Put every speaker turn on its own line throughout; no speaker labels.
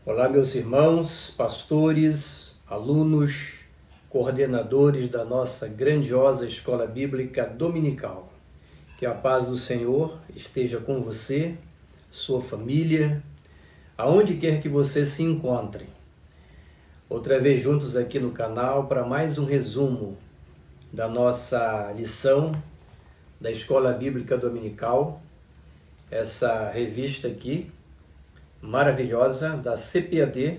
Olá, meus irmãos, pastores, alunos, coordenadores da nossa grandiosa Escola Bíblica Dominical. Que a paz do Senhor esteja com você, sua família, aonde quer que você se encontre. Outra vez juntos aqui no canal para mais um resumo da nossa lição da Escola Bíblica Dominical, essa revista aqui, maravilhosa, da CPAD,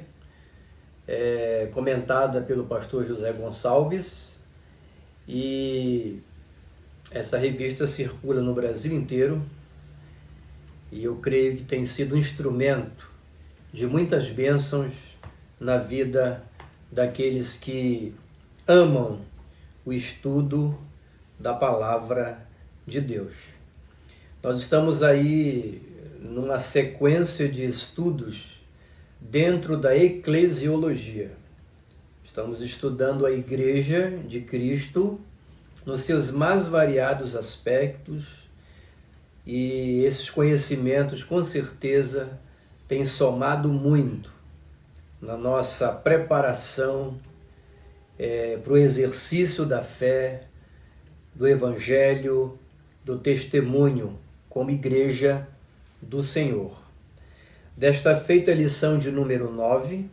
comentada pelo pastor José Gonçalves, e essa revista circula no Brasil inteiro e eu creio que tem sido um instrumento de muitas bênçãos na vida daqueles que amam o estudo da Palavra de Deus. Nós estamos aí numa sequência de estudos dentro da eclesiologia. Estamos estudando a Igreja de Cristo nos seus mais variados aspectos, e esses conhecimentos com certeza têm somado muito na nossa preparação para o exercício da fé, do Evangelho, do testemunho como Igreja do Senhor. Desta feita lição de número 9,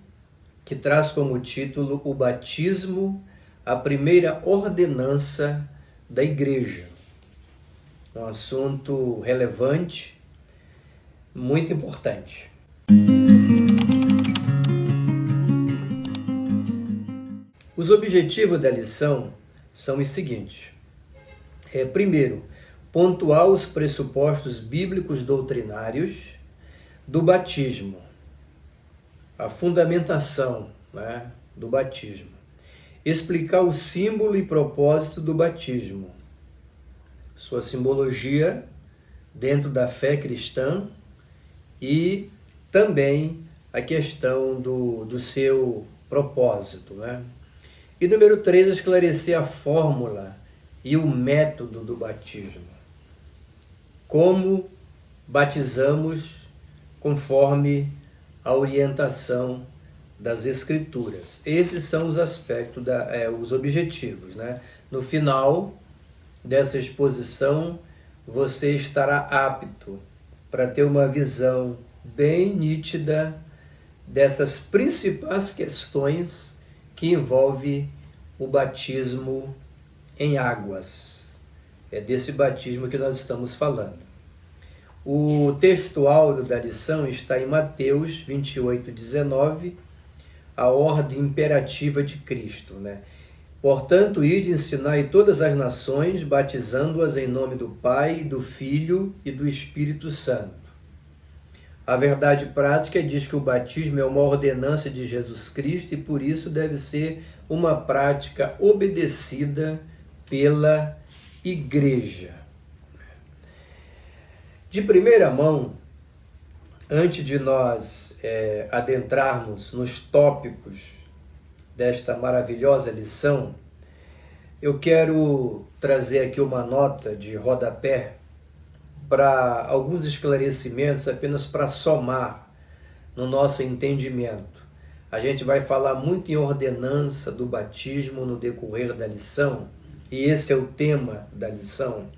que traz como título o batismo, a primeira ordenança da Igreja. Um assunto relevante, muito importante. Os objetivos da lição são os seguintes. Primeiro, pontuar os pressupostos bíblicos doutrinários do batismo, a fundamentação, do batismo, explicar o símbolo e propósito do batismo, sua simbologia dentro da fé cristã e também a questão do seu propósito. E número 3, esclarecer a fórmula e o método do batismo. Como batizamos conforme a orientação das Escrituras. Esses são os aspectos, os objetivos. No final dessa exposição, você estará apto para ter uma visão bem nítida dessas principais questões que envolvem o batismo em águas. É desse batismo que nós estamos falando. O texto áureo da lição está em Mateus 28:19, a ordem imperativa de Cristo. Portanto, ide ensinai todas as nações, batizando-as em nome do Pai, do Filho e do Espírito Santo. A verdade prática diz que o batismo é uma ordenança de Jesus Cristo e por isso deve ser uma prática obedecida pela Igreja. De primeira mão, antes de nós adentrarmos nos tópicos desta maravilhosa lição, eu quero trazer aqui uma nota de rodapé para alguns esclarecimentos, apenas para somar no nosso entendimento. A gente vai falar muito em ordenança do batismo no decorrer da lição, e esse é o tema da lição,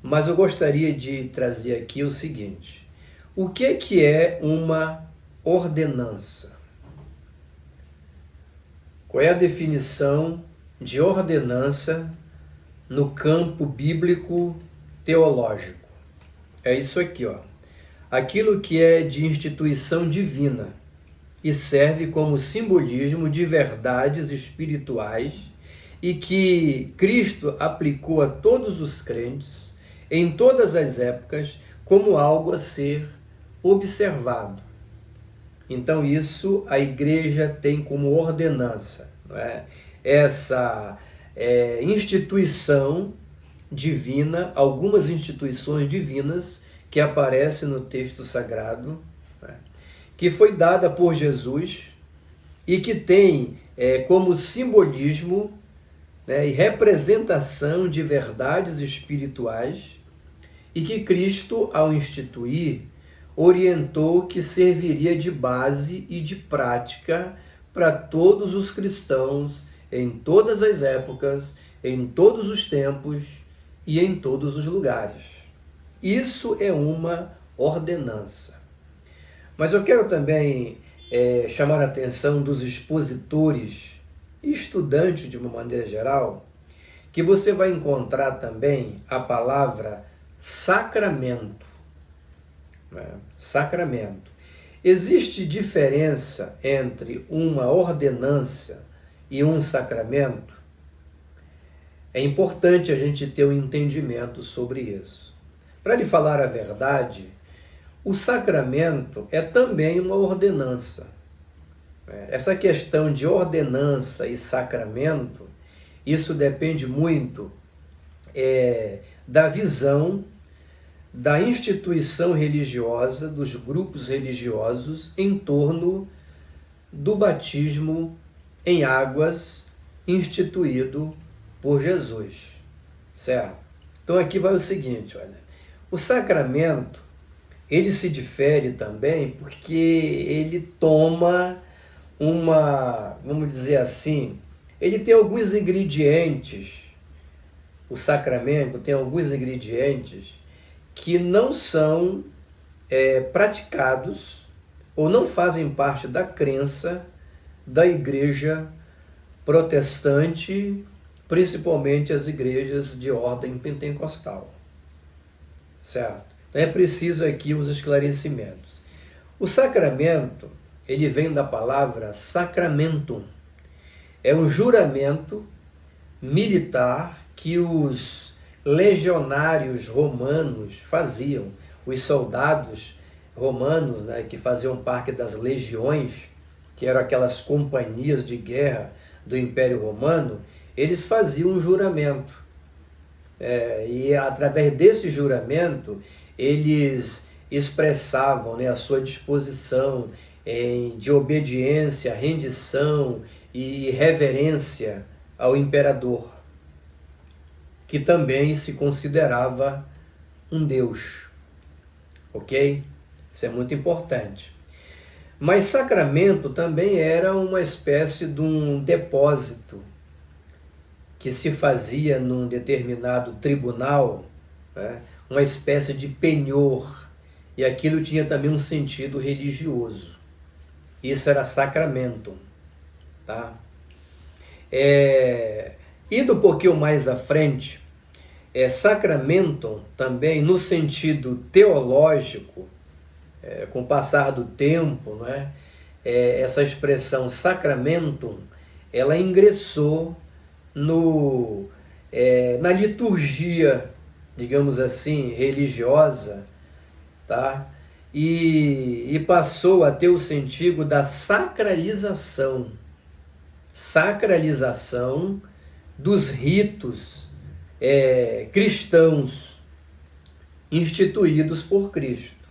mas eu gostaria de trazer aqui o seguinte: o que é uma ordenança? Qual é a definição de ordenança no campo bíblico teológico? É isso aqui, aquilo que é de instituição divina e serve como simbolismo de verdades espirituais e que Cristo aplicou a todos os crentes em todas as épocas como algo a ser observado. Então isso a Igreja tem como ordenança, essa instituição divina, algumas instituições divinas que aparecem no texto sagrado, que foi dada por Jesus e que tem como simbolismo e representação de verdades espirituais, e que Cristo, ao instituir, orientou que serviria de base e de prática para todos os cristãos em todas as épocas, em todos os tempos e em todos os lugares. Isso é uma ordenança. Mas eu quero também chamar a atenção dos expositores e estudantes de uma maneira geral, que você vai encontrar também a palavra sacramento. Né? Sacramento. Existe diferença entre uma ordenança e um sacramento? É importante a gente ter um entendimento sobre isso. Para lhe falar a verdade, o sacramento é também uma ordenança. Essa questão de ordenança e sacramento, isso depende muito da visão da instituição religiosa, dos grupos religiosos em torno do batismo em águas instituído por Jesus, certo? Então aqui vai o seguinte, olha, o sacramento, ele se difere também porque ele toma vamos dizer assim, ele tem alguns ingredientes, o sacramento tem alguns ingredientes que não são praticados ou não fazem parte da crença da igreja protestante, principalmente as igrejas de ordem pentecostal, certo? Então é preciso aqui os esclarecimentos. O sacramento, ele vem da palavra sacramentum, é um juramento militar que os legionários romanos faziam, os soldados romanos, né, que faziam parte das legiões, que eram aquelas companhias de guerra do Império Romano, eles faziam um juramento. E através desse juramento, eles expressavam, né, a sua disposição de obediência, rendição e reverência ao imperador, que também se considerava um Deus, ok? Isso é muito importante. Mas sacramento também era uma espécie de um depósito que se fazia num determinado tribunal, né? Uma espécie de penhor, e aquilo tinha também um sentido religioso. Isso era sacramento, tá? Indo um pouquinho mais à frente, sacramento também no sentido teológico, com o passar do tempo, né, essa expressão sacramento, ela ingressou na liturgia, digamos assim, religiosa, tá? E passou a ter o sentido da sacralização dos ritos cristãos instituídos por Cristo.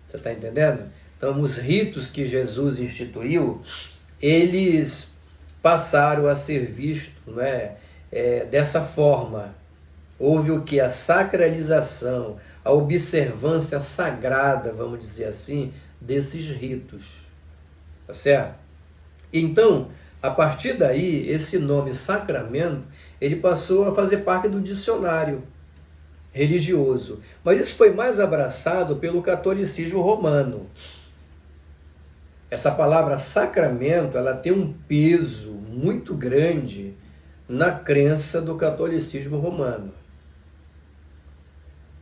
Você está entendendo? Então, os ritos que Jesus instituiu, eles passaram a ser vistos, né, dessa forma. Houve o que? A sacralização, a observância sagrada, vamos dizer assim, desses ritos. Tá certo? Então, a partir daí, esse nome sacramento, ele passou a fazer parte do dicionário religioso. Mas isso foi mais abraçado pelo catolicismo romano. Essa palavra sacramento, ela tem um peso muito grande na crença do catolicismo romano.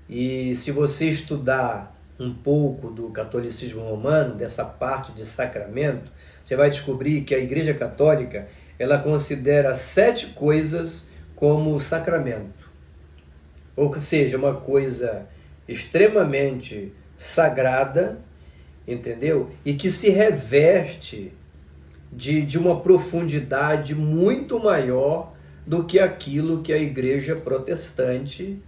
E se você estudar um pouco do catolicismo romano, dessa parte de sacramento, você vai descobrir que a Igreja Católica, ela considera 7 coisas como sacramento. Ou seja, uma coisa extremamente sagrada, entendeu? E que se reveste de uma profundidade muito maior do que aquilo que a Igreja Protestante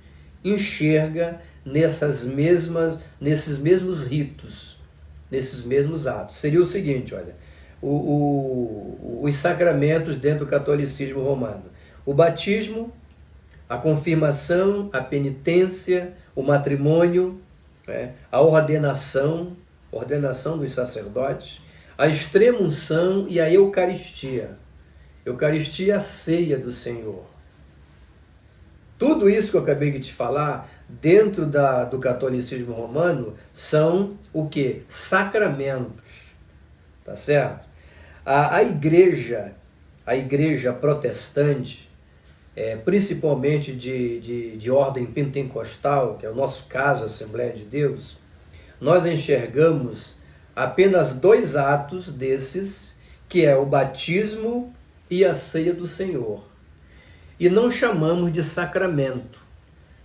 enxerga nesses mesmos ritos, nesses mesmos atos. Seria o seguinte, olha, os sacramentos dentro do catolicismo romano: o batismo, a confirmação, a penitência, o matrimônio, né? A ordenação dos sacerdotes, a extrema-unção e a Eucaristia. Eucaristia é a ceia do Senhor. Tudo isso que eu acabei de te falar, dentro do catolicismo romano, são o quê? Sacramentos. Tá certo? A igreja protestante, principalmente de ordem pentecostal, que é o nosso caso, a Assembleia de Deus, nós enxergamos apenas 2 atos desses, que é o batismo e a ceia do Senhor. E não chamamos de sacramento,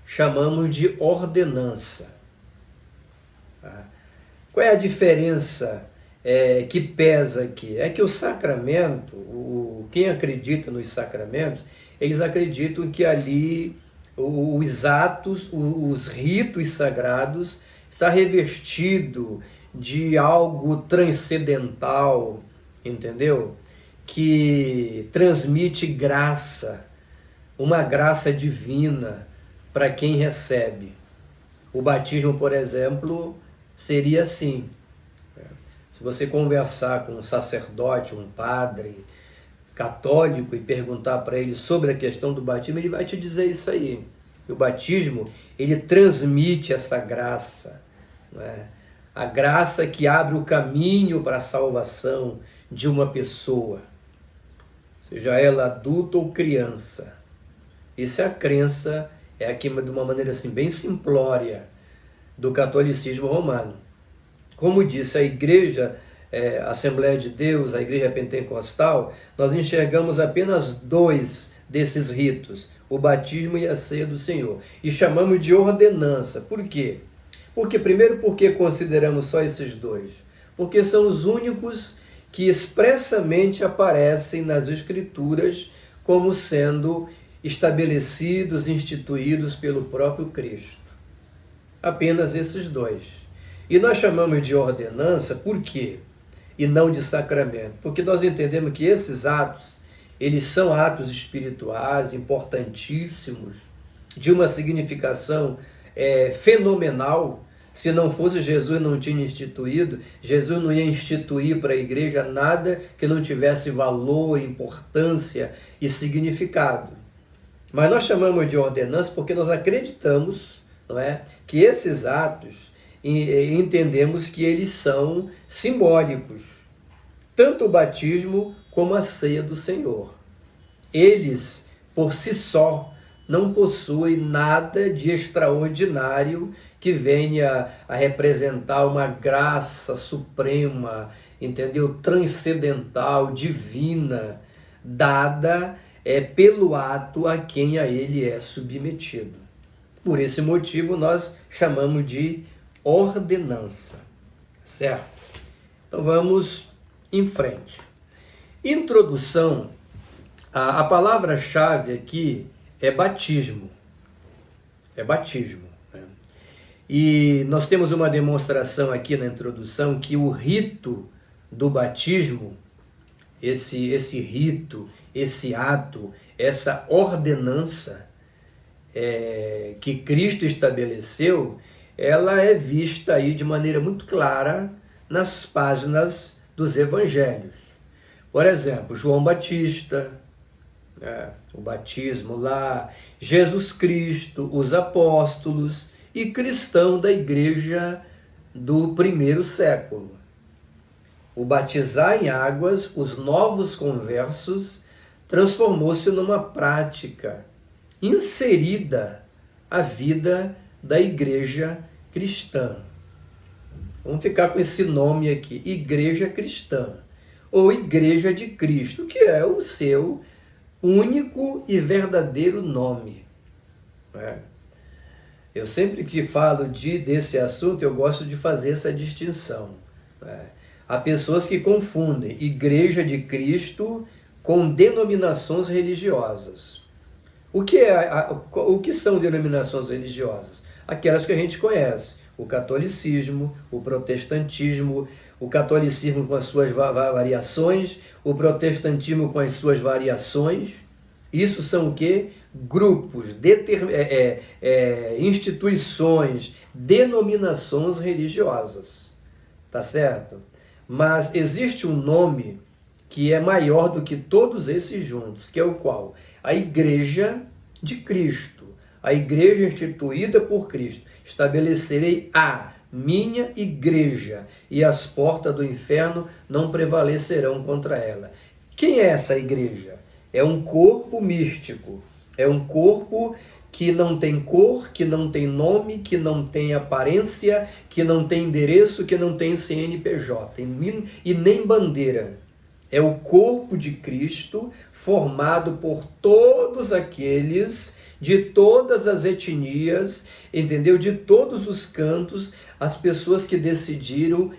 chamamos de ordenança. Qual é a diferença que pesa aqui? É que o sacramento, quem acredita nos sacramentos, eles acreditam que ali os atos, os ritos sagrados, está revestido de algo transcendental, entendeu? Que transmite graça, uma graça divina para quem recebe. O batismo, por exemplo, seria assim. Se você conversar com um sacerdote, um padre católico e perguntar para ele sobre a questão do batismo, ele vai te dizer isso aí. O batismo, ele transmite essa graça, né? A graça que abre o caminho para a salvação de uma pessoa, seja ela adulta ou criança. Isso é a crença, aqui de uma maneira assim bem simplória, do catolicismo romano. Como disse a igreja, a Assembleia de Deus, a igreja pentecostal, nós enxergamos apenas 2 desses ritos, o batismo e a ceia do Senhor, e chamamos de ordenança. Por quê? Primeiro porque consideramos só esses 2, porque são os únicos que expressamente aparecem nas Escrituras como sendo estabelecidos, instituídos pelo próprio Cristo. Apenas esses 2. E nós chamamos de ordenança por quê? E não de sacramento. Porque nós entendemos que esses atos, eles são atos espirituais importantíssimos, de uma significação fenomenal. Se não fosse Jesus, não tinha instituído. Jesus não ia instituir para a igreja nada que não tivesse valor, importância e significado. Mas nós chamamos de ordenança porque nós acreditamos, não é, que esses atos, entendemos que eles são simbólicos. Tanto o batismo como a ceia do Senhor. Eles, por si só, não possuem nada de extraordinário que venha a representar uma graça suprema, entendeu? Transcendental, divina, dada pelo ato a quem a ele é submetido. Por esse motivo nós chamamos de ordenança, certo? Então vamos em frente. Introdução, a palavra-chave aqui é batismo. É batismo. Né? E nós temos uma demonstração aqui na introdução que o rito do batismo, esse rito, esse ato, essa ordenança que Cristo estabeleceu, ela é vista aí de maneira muito clara nas páginas dos evangelhos. Por exemplo, João Batista, o batismo lá, Jesus Cristo, os apóstolos e cristão da igreja do primeiro século. O batizar em águas, os novos conversos, transformou-se numa prática inserida à vida da igreja cristã. Vamos ficar com esse nome aqui, Igreja Cristã, ou Igreja de Cristo, que é o seu único e verdadeiro nome. Eu sempre que falo desse assunto, eu gosto de fazer essa distinção. Há pessoas que confundem Igreja de Cristo com denominações religiosas. O que são denominações religiosas? Aquelas que a gente conhece. O catolicismo, o protestantismo, o catolicismo com as suas variações, o protestantismo com as suas variações. Isso são o quê? grupos, instituições, denominações religiosas, tá certo? Mas existe um nome que é maior do que todos esses juntos, que é o qual? A Igreja de Cristo, a Igreja instituída por Cristo. Estabelecerei a minha igreja, e as portas do inferno não prevalecerão contra ela. Quem é essa igreja? É um corpo místico, é um corpo que não tem cor, que não tem nome, que não tem aparência, que não tem endereço, que não tem CNPJ e nem bandeira. É o corpo de Cristo formado por todos aqueles de todas as etnias, entendeu? De todos os cantos, as pessoas que decidiram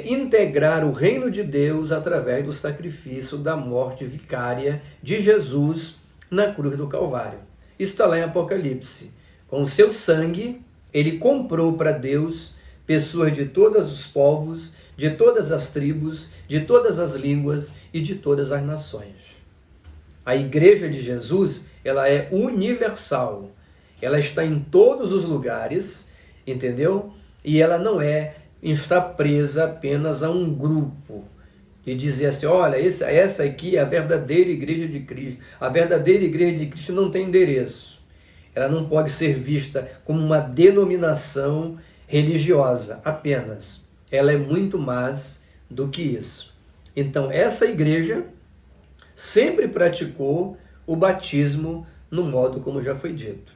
integrar o reino de Deus através do sacrifício da morte vicária de Jesus na cruz do Calvário. Isso está lá em Apocalipse. Com o seu sangue, ele comprou para Deus pessoas de todos os povos, de todas as tribos, de todas as línguas e de todas as nações. A igreja de Jesus, ela é universal. Ela está em todos os lugares, entendeu? E ela não está presa apenas a um grupo. E dizer assim, olha, essa aqui é a verdadeira igreja de Cristo. A verdadeira igreja de Cristo não tem endereço. Ela não pode ser vista como uma denominação religiosa apenas. Ela é muito mais do que isso. Então, essa igreja sempre praticou o batismo no modo como já foi dito.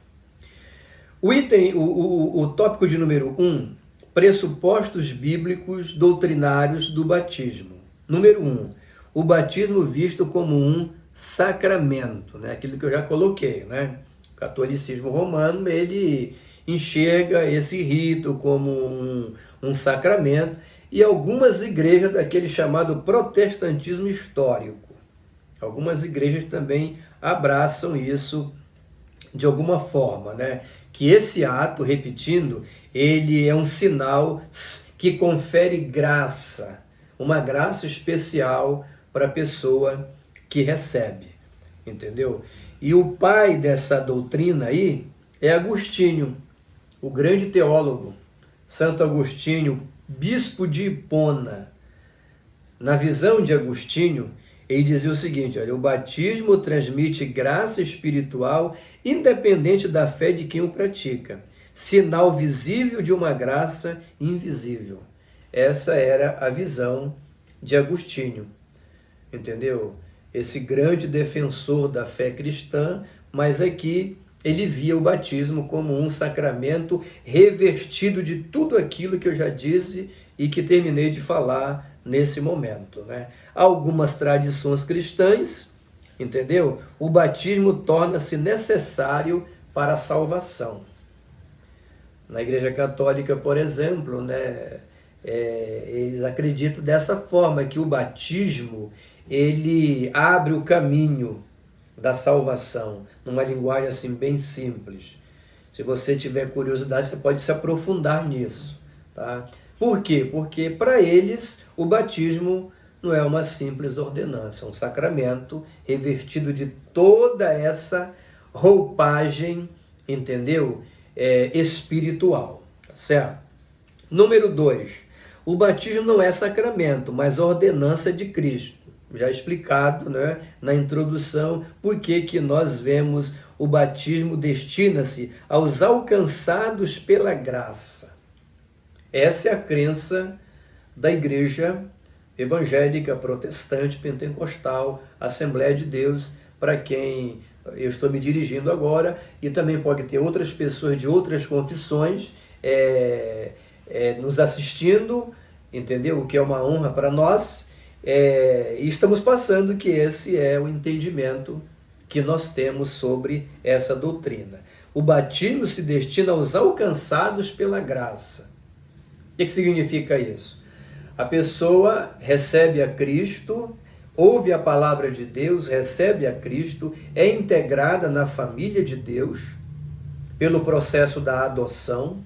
O tópico de número 1, pressupostos bíblicos doutrinários do batismo. Número 1, o batismo visto como um sacramento, né? Aquilo que eu já coloquei, né? O catolicismo romano, ele enxerga esse rito como um sacramento, e algumas igrejas daquele chamado protestantismo histórico. Algumas igrejas também abraçam isso de alguma forma, né? Que esse ato, repetindo, ele é um sinal que confere graça, uma graça especial para a pessoa que recebe, entendeu? E o pai dessa doutrina aí é Agostinho, o grande teólogo, Santo Agostinho, bispo de Hipona. Na visão de Agostinho, ele dizia o seguinte, olha, o batismo transmite graça espiritual independente da fé de quem o pratica, sinal visível de uma graça invisível. Essa era a visão de Agostinho, entendeu? Esse grande defensor da fé cristã, mas aqui ele via o batismo como um sacramento revestido de tudo aquilo que eu já disse e que terminei de falar nesse momento, né? Algumas tradições cristãs, entendeu? O batismo torna-se necessário para a salvação. Na Igreja Católica, por exemplo, né, eles acreditam dessa forma, que o batismo, ele abre o caminho da salvação, numa linguagem assim bem simples. Se você tiver curiosidade, você pode se aprofundar nisso, tá? Por quê? Porque para eles o batismo não é uma simples ordenança, é um sacramento revestido de toda essa roupagem, entendeu? Espiritual, tá certo? Número 2, o batismo não é sacramento, mas ordenança de Cristo. Já explicado, né, na introdução, por que nós vemos o batismo destina-se aos alcançados pela graça. Essa é a crença da igreja evangélica, protestante, pentecostal, Assembleia de Deus, para quem eu estou me dirigindo agora, e também pode ter outras pessoas de outras confissões nos assistindo, entendeu? O que é uma honra para nós, e estamos passando que esse é o entendimento que nós temos sobre essa doutrina. O batismo se destina aos alcançados pela graça. O que significa isso? A pessoa recebe a Cristo, ouve a palavra de Deus, recebe a Cristo, é integrada na família de Deus pelo processo da adoção,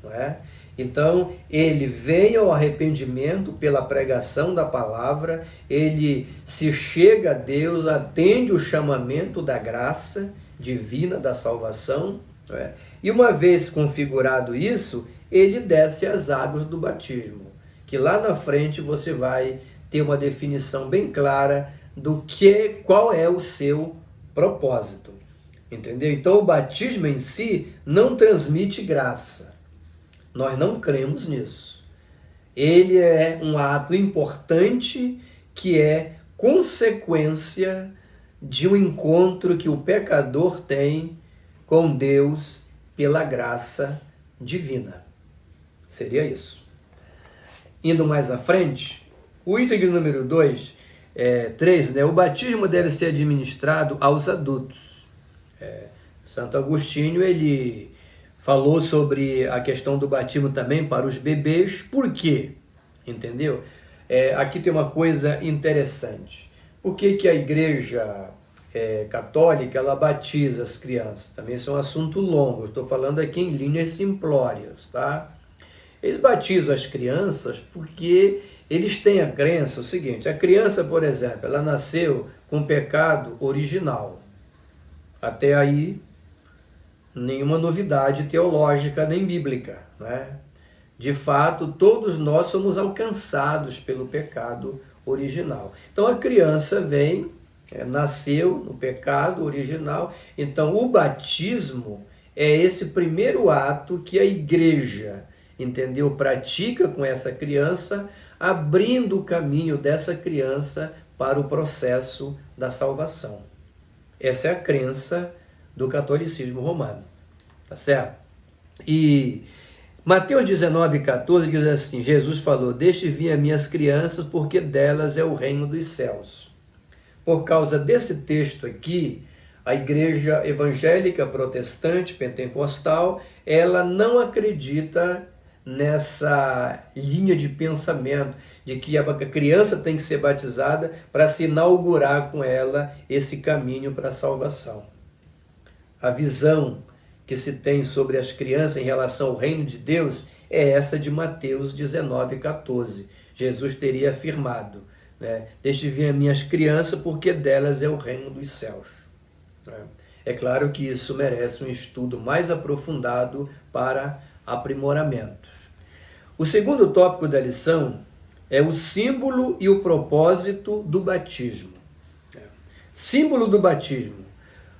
não é? Então, ele vem ao arrependimento pela pregação da palavra, ele se chega a Deus, atende o chamamento da graça, divina da salvação, né? E uma vez configurado isso, ele desce as águas do batismo, que lá na frente você vai ter uma definição bem clara qual é o seu propósito, entendeu? Então o batismo em si não transmite graça, nós não cremos nisso. Ele é um ato importante que é consequência de um encontro que o pecador tem com Deus pela graça divina. Seria isso. Indo mais à frente, o item número 3, né? O batismo deve ser administrado aos adultos. Santo Agostinho, ele falou sobre a questão do batismo também para os bebês. Por quê? Entendeu? Aqui tem uma coisa interessante. Por que a igreja católica, ela batiza as crianças? Também isso é um assunto longo, estou falando aqui em linhas simplórias, tá? Eles batizam as crianças porque eles têm a crença, o seguinte, a criança, por exemplo, ela nasceu com pecado original. Até aí, nenhuma novidade teológica nem bíblica, né? De fato, todos nós somos alcançados pelo pecado original. Então a criança nasceu no pecado original. Então o batismo é esse primeiro ato que a igreja, entendeu, pratica com essa criança, abrindo o caminho dessa criança para o processo da salvação. Essa é a crença do catolicismo romano, tá certo? E Mateus 19,14 diz assim, Jesus falou, deixe vir as minhas crianças, porque delas é o reino dos céus. Por causa desse texto aqui, a igreja evangélica, protestante, pentecostal, ela não acredita nessa linha de pensamento de que a criança tem que ser batizada para se inaugurar com ela esse caminho para a salvação. A visão que se tem sobre as crianças em relação ao reino de Deus é essa de Mateus 19,14. Jesus teria afirmado, né? Deixe vir as minhas crianças, porque delas é o reino dos céus. É claro que isso merece um estudo mais aprofundado para aprimoramentos. O segundo tópico da lição é o símbolo e o propósito do batismo. Símbolo do batismo.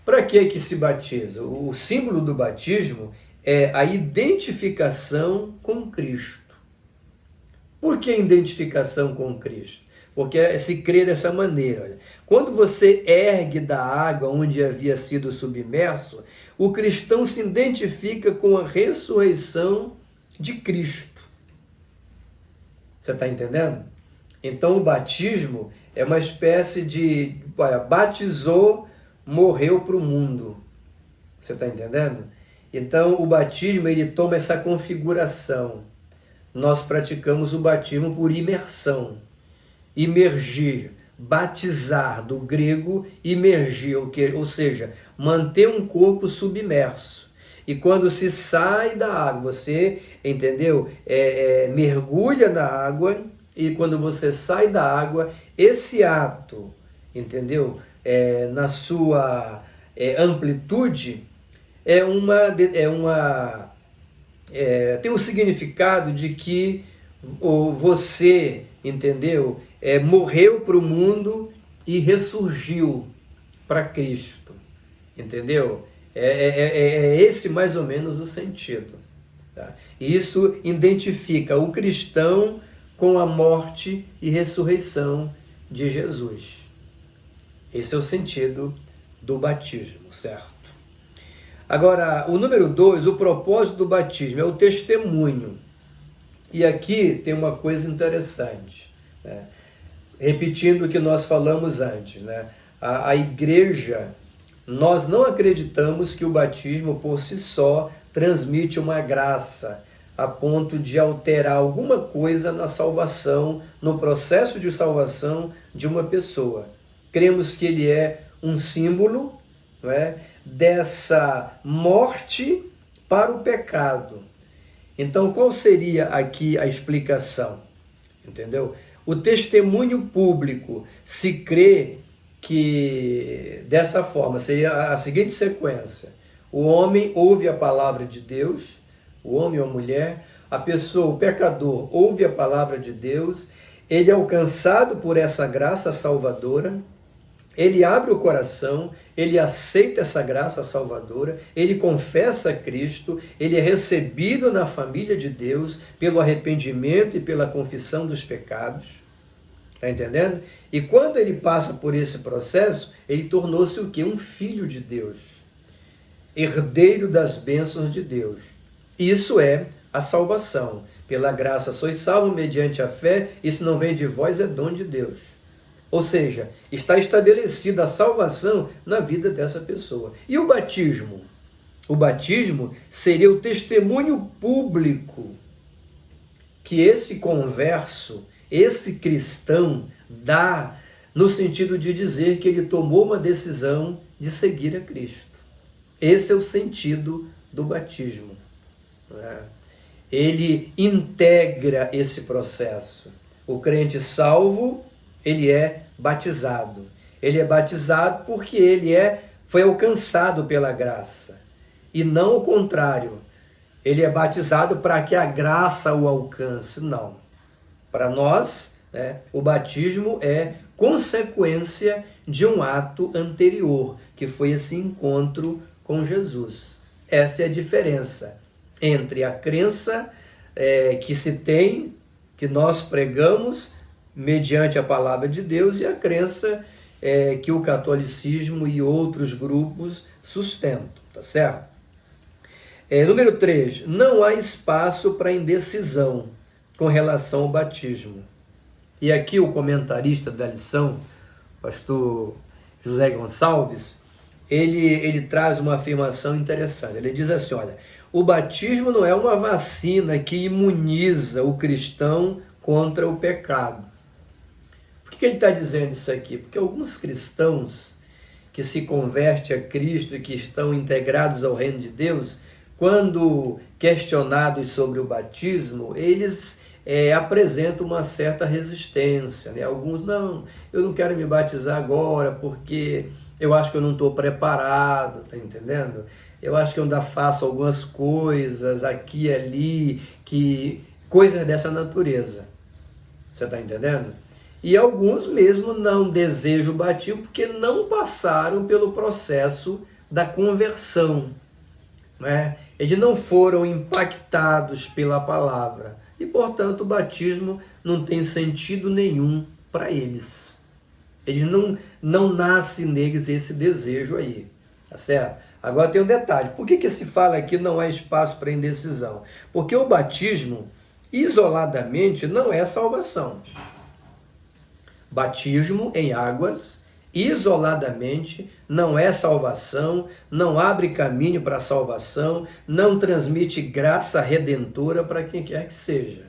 Para que se batiza? O símbolo do batismo é a identificação com Cristo. Por que identificação com Cristo? Porque se crê dessa maneira. Olha, quando você ergue da água onde havia sido submerso, o cristão se identifica com a ressurreição de Cristo. Você está entendendo? Então o batismo é uma espécie de... batizou, morreu para o mundo. Você está entendendo? Então o batismo, ele toma essa configuração. Nós praticamos o batismo por imersão. Imergir, batizar, do grego imergir, ou seja, manter um corpo submerso. E quando se sai da água, você, entendeu? Mergulha na água, e quando você sai da água, esse ato, entendeu? Na sua amplitude, tem o significado de que você, entendeu? Morreu para o mundo e ressurgiu para Cristo, entendeu? Esse mais ou menos o sentido. Tá? Isso identifica o cristão com a morte e ressurreição de Jesus. Esse é o sentido do batismo, certo? Agora, o número 2, o propósito do batismo é o testemunho. E aqui tem uma coisa interessante, né? Repetindo o que nós falamos antes, né? A igreja, nós não acreditamos que o batismo por si só transmite uma graça a ponto de alterar alguma coisa na salvação, no processo de salvação de uma pessoa. Cremos que ele é um símbolo, não é, dessa morte para o pecado. Então, qual seria aqui a explicação? Entendeu? O testemunho público, se crê que dessa forma seria a seguinte sequência: o homem ouve a palavra de Deus, o homem ou a mulher, a pessoa, o pecador, ouve a palavra de Deus, ele é alcançado por essa graça salvadora, ele abre o coração, ele aceita essa graça salvadora, ele confessa Cristo, ele é recebido na família de Deus pelo arrependimento e pela confissão dos pecados. Está entendendo? E quando ele passa por esse processo, ele tornou-se o quê? Um filho de Deus, herdeiro das bênçãos de Deus. Isso é a salvação. Pela graça sois salvos mediante a fé, isso não vem de vós, é dom de Deus. Ou seja, está estabelecida a salvação na vida dessa pessoa. E o batismo? O batismo seria o testemunho público que esse converso, esse cristão, dá no sentido de dizer que ele tomou uma decisão de seguir a Cristo. Esse é o sentido do batismo. Ele integra esse processo. O crente salvo, ele é batizado. Ele é batizado porque ele foi alcançado pela graça. E não o contrário. Ele é batizado para que a graça o alcance. Não. Para nós, o batismo é consequência de um ato anterior, que foi esse encontro com Jesus. Essa é a diferença entre a crença que se tem, que nós pregamos mediante a palavra de Deus, e a crença que o catolicismo e outros grupos sustentam, tá certo? Número 3, não há espaço para indecisão com relação ao batismo. E aqui o comentarista da lição, pastor José Gonçalves, ele traz uma afirmação interessante. Ele diz assim, olha, o batismo não é uma vacina que imuniza o cristão contra o pecado. Por que ele está dizendo isso aqui? Porque alguns cristãos que se convertem a Cristo e que estão integrados ao reino de Deus, quando questionados sobre o batismo, eles apresentam uma certa resistência, né? Alguns, não, eu não quero me batizar agora porque eu acho que eu não estou preparado, tá entendendo? Eu acho que eu ainda faço algumas coisas aqui e ali, coisas dessa natureza. Você está entendendo? E alguns mesmo não desejam o batismo porque não passaram pelo processo da conversão, né? Eles não foram impactados pela palavra e, portanto, o batismo não tem sentido nenhum para eles. Eles não nasce neles esse desejo aí, tá certo? Agora tem um detalhe, por que se fala aqui não há espaço para indecisão? Porque o batismo, isoladamente, não é salvação. Batismo em águas, isoladamente, não é salvação, não abre caminho para a salvação, não transmite graça redentora para quem quer que seja.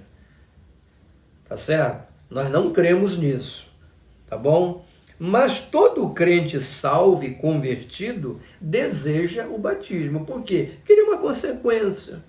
Tá certo? Nós não cremos nisso, tá bom? Mas todo crente salvo e convertido deseja o batismo. Por quê? Porque ele é uma consequência.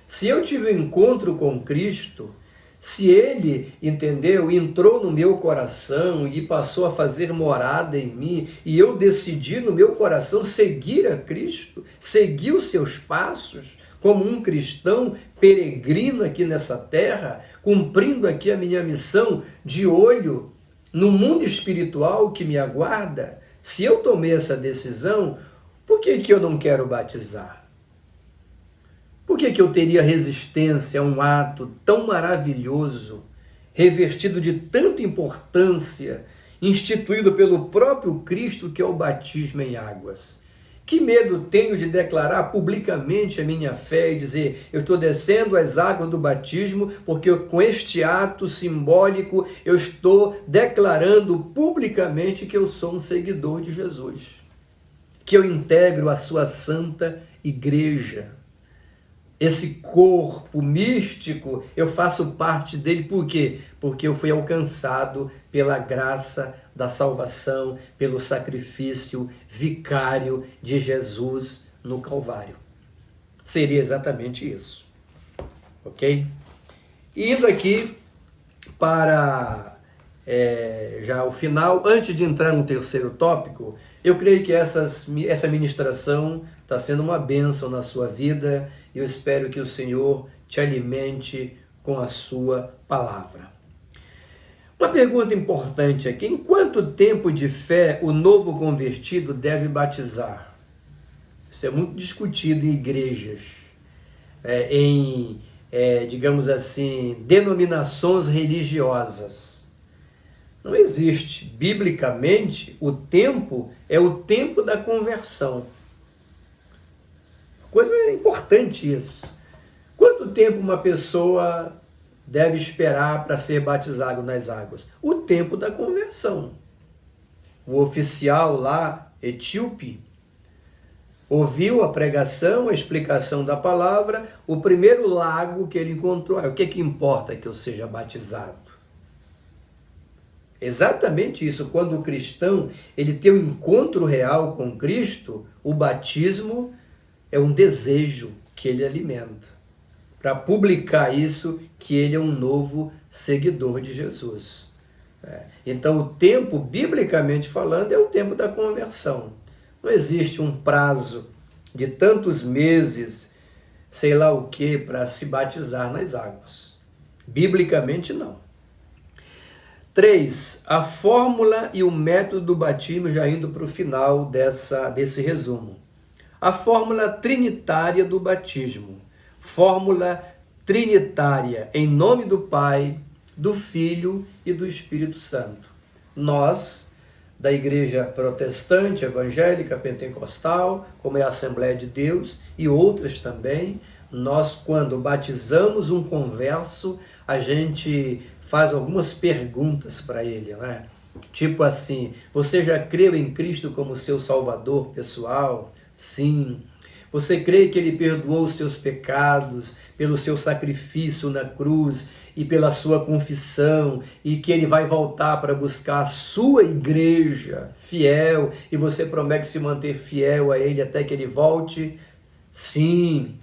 Se eu tive um encontro com Cristo, se ele, entendeu, entrou no meu coração e passou a fazer morada em mim, e eu decidi no meu coração seguir a Cristo, seguir os seus passos, como um cristão peregrino aqui nessa terra, cumprindo aqui a minha missão de olho no mundo espiritual que me aguarda, se eu tomei essa decisão, por que eu não quero batizar? Por que eu teria resistência a um ato tão maravilhoso, revestido de tanta importância, instituído pelo próprio Cristo, que é o batismo em águas? Que medo tenho de declarar publicamente a minha fé e dizer, eu estou descendo as águas do batismo, porque com este ato simbólico eu estou declarando publicamente que eu sou um seguidor de Jesus, que eu integro a sua santa igreja. Esse corpo místico, eu faço parte dele, por quê? Porque eu fui alcançado pela graça da salvação, pelo sacrifício vicário de Jesus no Calvário. Seria exatamente isso, ok? Indo aqui para já o final. Antes de entrar no terceiro tópico, eu creio que essa ministração está sendo uma bênção na sua vida e eu espero que o Senhor te alimente com a sua palavra. Uma pergunta importante aqui: em quanto tempo de fé o novo convertido deve batizar? Isso é muito discutido em igrejas, digamos assim, denominações religiosas. Não existe. Biblicamente, o tempo é o tempo da conversão. Coisa importante isso. Quanto tempo uma pessoa deve esperar para ser batizado nas águas? O tempo da conversão. O oficial lá, etíope, ouviu a pregação, a explicação da palavra, o primeiro lago que ele encontrou. O que importa que eu seja batizado? Exatamente isso. Quando o cristão ele tem um encontro real com Cristo, o batismo é um desejo que ele alimenta, para publicar isso, que ele é um novo seguidor de Jesus. Então, o tempo, biblicamente falando, é o tempo da conversão. Não existe um prazo de tantos meses, sei lá o que, para se batizar nas águas. Biblicamente, não. 3. A fórmula e o método do batismo, já indo para o final desse resumo. A fórmula trinitária do batismo. Fórmula trinitária, em nome do Pai, do Filho e do Espírito Santo. Nós, da Igreja Protestante, Evangélica, Pentecostal, como é a Assembleia de Deus e outras também, nós, quando batizamos um converso, a gente faz algumas perguntas para ele, né? Tipo assim: você já creu em Cristo como seu Salvador pessoal? Sim. Você crê que ele perdoou os seus pecados pelo seu sacrifício na cruz e pela sua confissão, e que ele vai voltar para buscar a sua igreja fiel, e você promete se manter fiel a ele até que ele volte? Sim.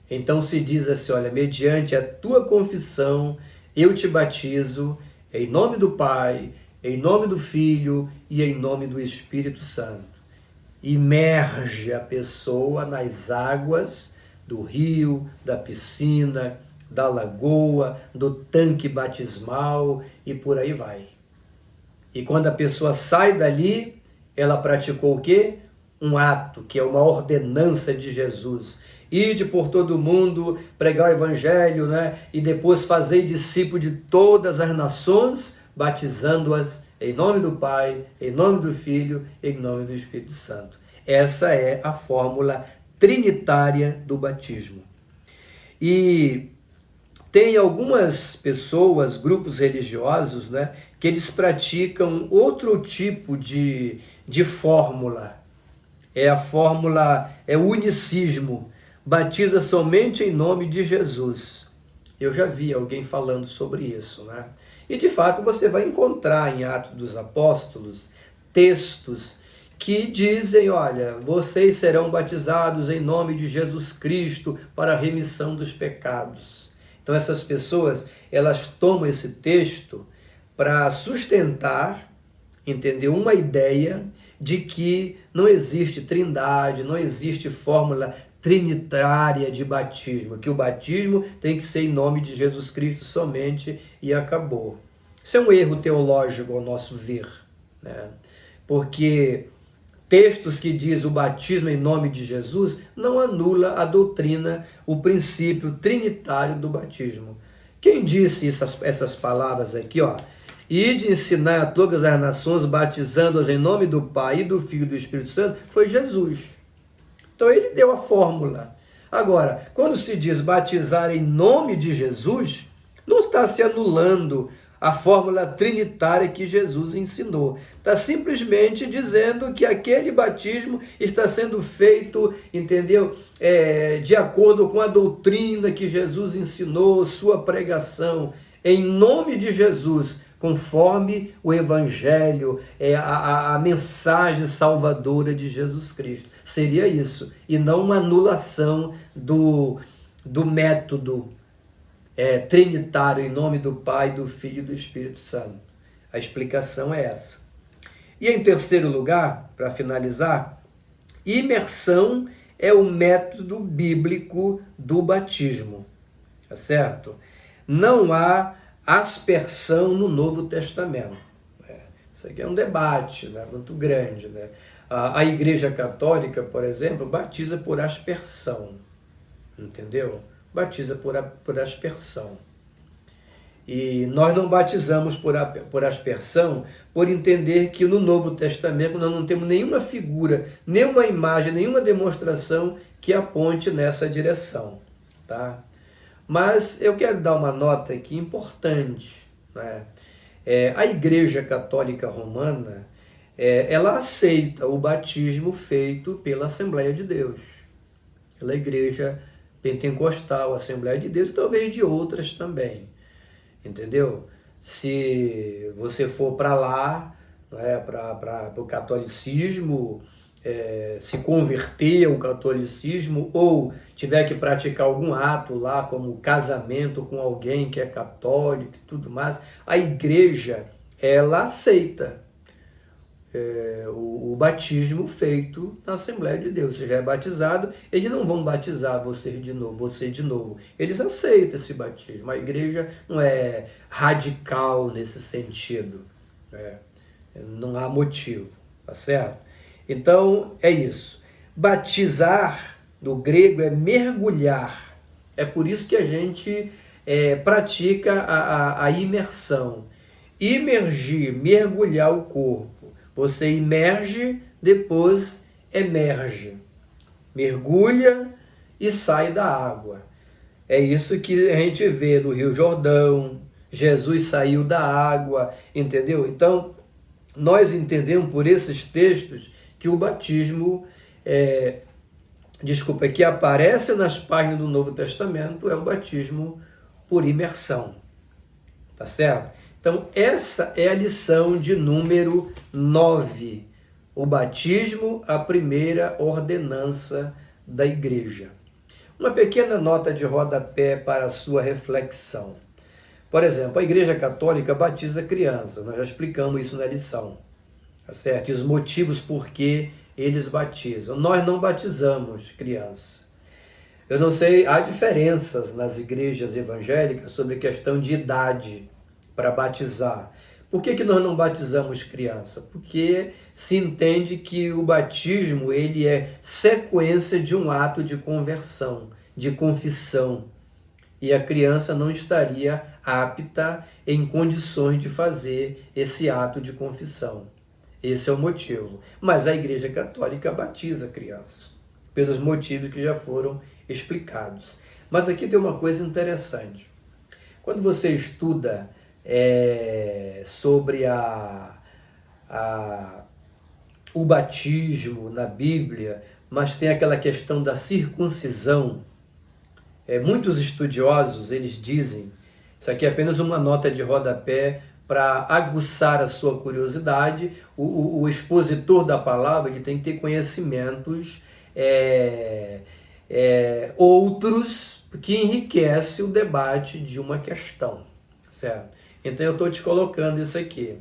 Então se diz assim: olha, mediante a tua confissão, eu te batizo em nome do Pai, em nome do Filho e em nome do Espírito Santo. Imerge a pessoa nas águas do rio, da piscina, da lagoa, do tanque batismal e por aí vai. E quando a pessoa sai dali, ela praticou o quê? Um ato, que é uma ordenança de Jesus. Ide por todo mundo, pregar o evangelho, né? E depois fazer discípulo de todas as nações, batizando-as em nome do Pai, em nome do Filho, em nome do Espírito Santo. Essa é a fórmula trinitária do batismo. E tem algumas pessoas, grupos religiosos, né, que eles praticam outro tipo de fórmula. A fórmula é o unicismo. Batiza somente em nome de Jesus. Eu já vi alguém falando sobre isso, né? E de fato você vai encontrar em Atos dos Apóstolos textos que dizem: olha, vocês serão batizados em nome de Jesus Cristo para a remissão dos pecados. Então essas pessoas, elas tomam esse texto para sustentar, entendeu? Uma ideia de que não existe trindade, não existe fórmula trinitária de batismo, que o batismo tem que ser em nome de Jesus Cristo somente e acabou. Isso é um erro teológico ao nosso ver, né? Porque textos que diz o batismo em nome de Jesus não anula a doutrina, o princípio trinitário do batismo. Quem disse essas palavras aqui, ó? Ide ensinar a todas as nações, batizando-as em nome do Pai, e do Filho e do Espírito Santo, foi Jesus. Então ele deu a fórmula. Agora, quando se diz batizar em nome de Jesus, não está se anulando a fórmula trinitária que Jesus ensinou. Está simplesmente dizendo que aquele batismo está sendo feito, entendeu? De acordo com a doutrina que Jesus ensinou, sua pregação, em nome de Jesus, conforme o Evangelho, a mensagem salvadora de Jesus Cristo. Seria isso, e não uma anulação do método trinitário em nome do Pai, do Filho e do Espírito Santo. A explicação é essa. E em terceiro lugar, para finalizar, imersão é o método bíblico do batismo, tá certo? Não há aspersão no Novo Testamento. Isso aqui é um debate, né, muito grande, né? A Igreja Católica, por exemplo, batiza por aspersão, entendeu? Batiza por aspersão. E nós não batizamos por aspersão, por entender que no Novo Testamento nós não temos nenhuma figura, nenhuma imagem, nenhuma demonstração que aponte nessa direção, tá? Mas eu quero dar uma nota aqui importante, né? A Igreja Católica Romana, ela aceita o batismo feito pela Assembleia de Deus, pela Igreja Pentecostal, Assembleia de Deus, e talvez de outras também. Entendeu? Se você for para lá, né, para o catolicismo, se converter ao catolicismo ou tiver que praticar algum ato lá, como casamento com alguém que é católico e tudo mais, a igreja, ela aceita o batismo feito na Assembleia de Deus. Você já é batizado, eles não vão batizar você de novo. Eles aceitam esse batismo. A igreja não é radical nesse sentido, né? Não há motivo, tá certo? Então, é isso. Batizar, do grego, é mergulhar. É por isso que a gente pratica a imersão. Imergir, mergulhar o corpo. Você imerge, depois emerge. Mergulha e sai da água. É isso que a gente vê no Rio Jordão. Jesus saiu da água, entendeu? Então, nós entendemos por esses textos que o batismo, que aparece nas páginas do Novo Testamento, é o batismo por imersão. Tá certo? Então, essa é a lição de número 9. O batismo, a primeira ordenança da igreja. Uma pequena nota de rodapé para a sua reflexão. Por exemplo, a Igreja Católica batiza crianças. Nós já explicamos isso na lição. Tá certo? E os motivos por que eles batizam. Nós não batizamos criança. Eu não sei, há diferenças nas igrejas evangélicas sobre questão de idade para batizar. Por que nós não batizamos criança? Porque se entende que o batismo ele é sequência de um ato de conversão, de confissão. E a criança não estaria apta em condições de fazer esse ato de confissão. Esse é o motivo. Mas a Igreja Católica batiza a criança, pelos motivos que já foram explicados. Mas aqui tem uma coisa interessante. Quando você estuda sobre o batismo na Bíblia, mas tem aquela questão da circuncisão. Muitos estudiosos, eles dizem, isso aqui é apenas uma nota de rodapé para aguçar a sua curiosidade. O expositor da palavra ele tem que ter conhecimentos outros que enriquecem o debate de uma questão, certo? Então eu estou te colocando isso aqui.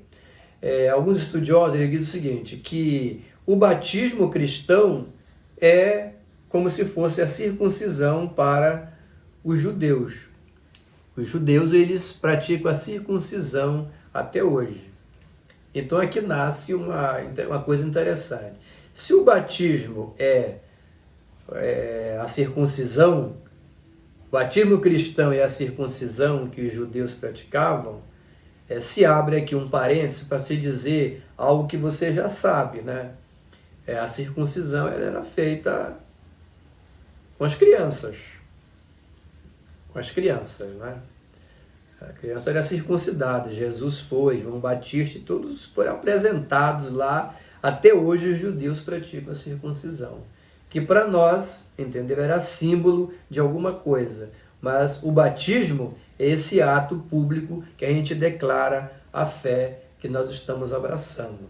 Alguns estudiosos eles dizem o seguinte, que o batismo cristão é como se fosse a circuncisão para os judeus. Os judeus eles praticam a circuncisão até hoje. Então aqui nasce uma coisa interessante. Se o batismo é a circuncisão, o batismo cristão é a circuncisão que os judeus praticavam, se abre aqui um parênteses para se dizer algo que você já sabe, né? A circuncisão ela era feita com as crianças. Né? A criança era circuncidada, Jesus foi, João Batista, todos foram apresentados lá. Até hoje os judeus praticam a circuncisão, que para nós, entendeu, era símbolo de alguma coisa. Mas o batismo é esse ato público que a gente declara a fé que nós estamos abraçando.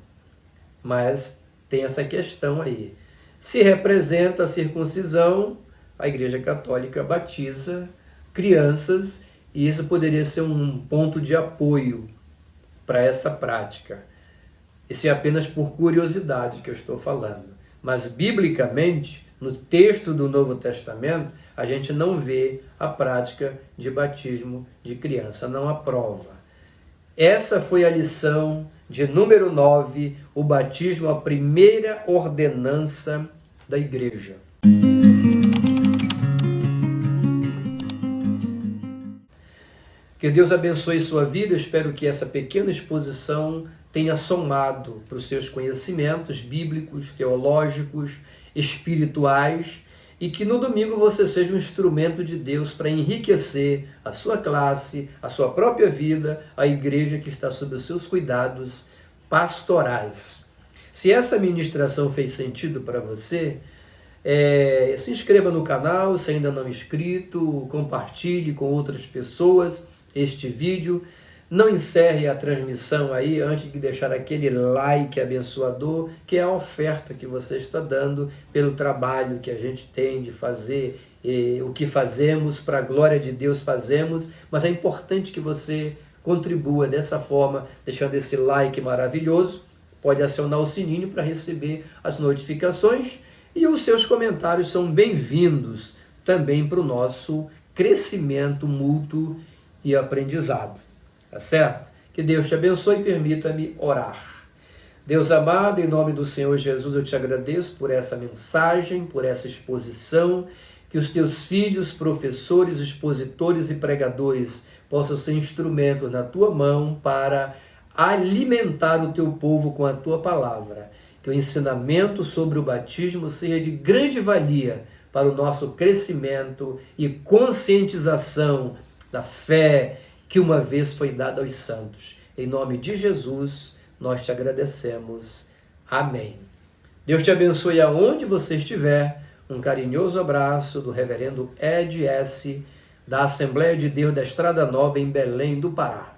Mas tem essa questão aí. Se representa a circuncisão, a Igreja Católica batiza crianças, e isso poderia ser um ponto de apoio para essa prática. Isso é apenas por curiosidade que eu estou falando. Mas, biblicamente, no texto do Novo Testamento, a gente não vê a prática de batismo de criança, não aprova. Essa foi a lição de número 9, o batismo, a primeira ordenança da igreja. Que Deus abençoe sua vida. Eu espero que essa pequena exposição tenha somado para os seus conhecimentos bíblicos, teológicos, espirituais, e que no domingo você seja um instrumento de Deus para enriquecer a sua classe, a sua própria vida, a igreja que está sob os seus cuidados pastorais. Se essa ministração fez sentido para você, se inscreva no canal, se ainda não é inscrito, compartilhe com outras pessoas este vídeo. Não encerre a transmissão aí antes de deixar aquele like abençoador, que é a oferta que você está dando pelo trabalho que a gente tem de fazer, o que fazemos, para a glória de Deus fazemos, mas é importante que você contribua dessa forma, deixando esse like maravilhoso. Pode acionar o sininho para receber as notificações, e os seus comentários são bem-vindos também para o nosso crescimento mútuo e aprendizado. Tá certo? Que Deus te abençoe e permita-me orar. Deus amado, em nome do Senhor Jesus, eu te agradeço por essa mensagem, por essa exposição, que os teus filhos, professores, expositores e pregadores possam ser instrumentos na tua mão para alimentar o teu povo com a tua palavra. Que o ensinamento sobre o batismo seja de grande valia para o nosso crescimento e conscientização da fé que uma vez foi dada aos santos. Em nome de Jesus, nós te agradecemos. Amém. Deus te abençoe aonde você estiver. Um carinhoso abraço do reverendo Ed S., da Assembleia de Deus da Estrada Nova, em Belém do Pará.